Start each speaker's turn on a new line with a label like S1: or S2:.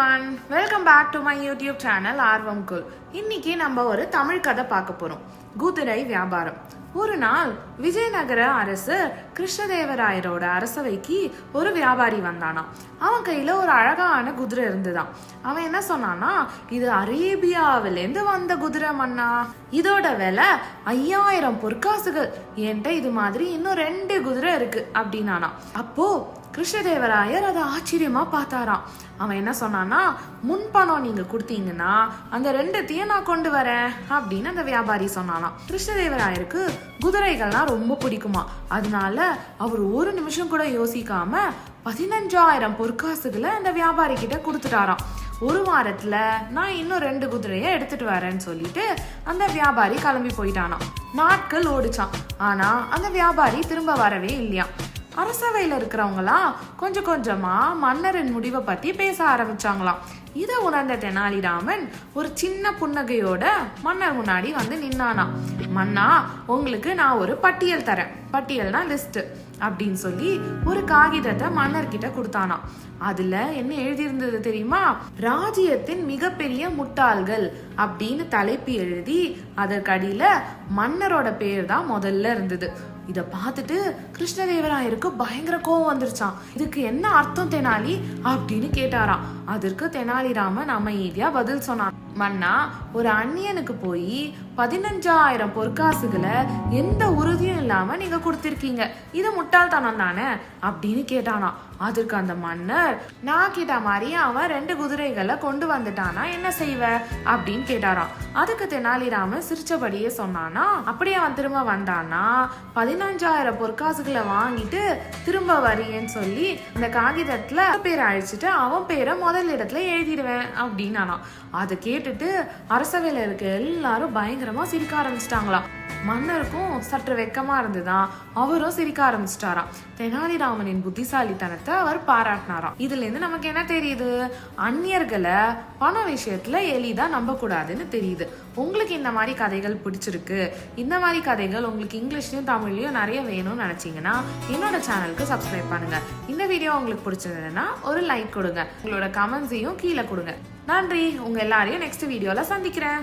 S1: everyone, welcome back to my YouTube channel ஆர்வம் குல். இன்னைக்கு நம்ம ஒரு தமிழ் கதை பார்க்க போறோம். குதிரை வியாபாரம். ஒரு நாள் விஜயநகர அரசு கிருஷ்ணதேவராயரோட அரசவைக்கு ஒரு வியாபாரி வந்தானா. அவன் கையில ஒரு அழகான குதிரை இருந்துதான். அவன் என்ன சொன்னானா, இது அரேபியாவிலேருந்து வந்த குதிரை மன்னா, இதோட விலை 5000 பொற்காசுகள். என்கிட்ட இது மாதிரி இன்னும் 2 குதிரை இருக்கு அப்படின்னானா. அப்போ கிருஷ்ணதேவராயர் அதை ஆச்சரியமா பார்த்தாராம். அவன் என்ன சொன்னானா, முன்பணம் நீங்க கொடுத்தீங்கன்னா அந்த 2த்தையும் நான் கொண்டு வரேன் அப்படின்னு அந்த வியாபாரி சொன்னானா. கிருஷ்ணதேவராயருக்கு குதிரைகள்லாம் ரொம்ப பிடிக்குமா. அதனால அவர் ஒரு நிமிஷம் கூட யோசிக்காம 15000 பொற்காசுகளை அந்த வியாபாரி கிட்ட கொடுத்துட்டாராம். ஒரு வாரத்துல நான் இன்னும் 2 குதிரைய எடுத்துட்டு வரேன்னு சொல்லிட்டு அந்த வியாபாரி கிளம்பி போயிட்டானாம். நாட்கள் ஓடிச்சான். ஆனா அந்த வியாபாரி திரும்ப வரவே இல்லையா. அரசவையில இருக்கிறவங்களாம் கொஞ்சம் கொஞ்சமா மன்னரின் முடிவை பத்தி பேச ஆரம்பிச்சாங்களாம். இதை உணர்ந்த தெனாலிராமன் ஒரு சின்ன புன்னகையோட மன்னர் முன்னாடி வந்து நின்னானா. மன்னா, உங்களுக்கு நான் ஒரு பட்டியல் தரேன். பட்டியல்னா லிஸ்ட் அப்படின்னு சொல்லி ஒரு காகிதத்தை மன்னர்கிட்ட கொடுத்தானா. அதுல என்ன எழுதி இருந்தது தெரியுமா? ராஜ்யத்தின் மிகப்பெரிய முட்டாள்கள் அப்படின்னு தலைப்பு எழுதி அதற்கடியில மன்னரோட பேர் தான் முதல்ல இருந்தது. இத பார்த்துட்டு கிருஷ்ணதேவராயருக்கு பயங்கர கோவம் வந்துருச்சான். இதுக்கு என்ன அர்த்தம் தெனாலி அப்படின்னு கேட்டாராம். அதற்கு தெனாலிராமன் அமைதியா பதில் சொன்னான். மன்னா, ஒரு அந்நியனுக்கு போய் 15000 பொற்காசுகளை எந்த உறுதியும் இல்லாம நீங்க கொடுத்திருக்கீங்க, இது முட்டாள்தனம் தானே அப்படின்னு கேட்டானா. அதற்கு அந்த மன்னர், நான் கேட்ட மாதிரி அவன் 2 குதிரைகளை கொண்டு வந்துட்டானா என்ன செய்வ அப்படின்னு கேட்டாராம். அதுக்கு தெனாலிராமன் சிரிச்சபடியே சொன்னானா, அப்படியே அவன் திரும்ப வந்தானா 15000 பொற்காசுகளை வாங்கிட்டு திரும்ப வரியேன்னு சொல்லி அந்த காகிதத்துல பேரை அழிச்சிட்டு அவன் பேரை முதல் இடத்துல எழுதிடுவேன் அப்படின்னானா. அதை கேட்டுட்டு அரசவையில இருக்க எல்லாரும் பயங்கரமா சிரிக்க ஆரம்பிச்சிட்டாங்களாம். மன்னருக்கும் சற்று வெக்கமா இருந்துதான். அவரும் சிரிக்க ஆரம்பிச்சிட்டாராம். தெனாலிராமனின் புத்திசாலித்தனத்தை அவர் பாராட்டினாராம். இதுல இருந்து நமக்கு என்ன தெரியுது? அந்நியர்களை பண விஷயத்துல எளிதா நம்ப கூடாதுன்னு தெரியுது. உங்களுக்கு இந்த மாதிரி கதைகள் பிடிச்சிருக்கு, இந்த மாதிரி கதைகள் உங்களுக்கு இங்கிலீஷ்லயும் தமிழ்லயும் நிறைய வேணும்னு நினைச்சீங்கன்னா என்னோட சேனலுக்கு சப்ஸ்கிரைப் பண்ணுங்க. இந்த வீடியோ உங்களுக்கு பிடிச்சதுன்னா ஒரு லைக் கொடுங்க. உங்களோட கமெண்ட்ஸையும் கீழே கொடுங்க. நன்றி. உங்க எல்லாரையும் நெக்ஸ்ட் வீடியோல சந்திக்கிறேன்.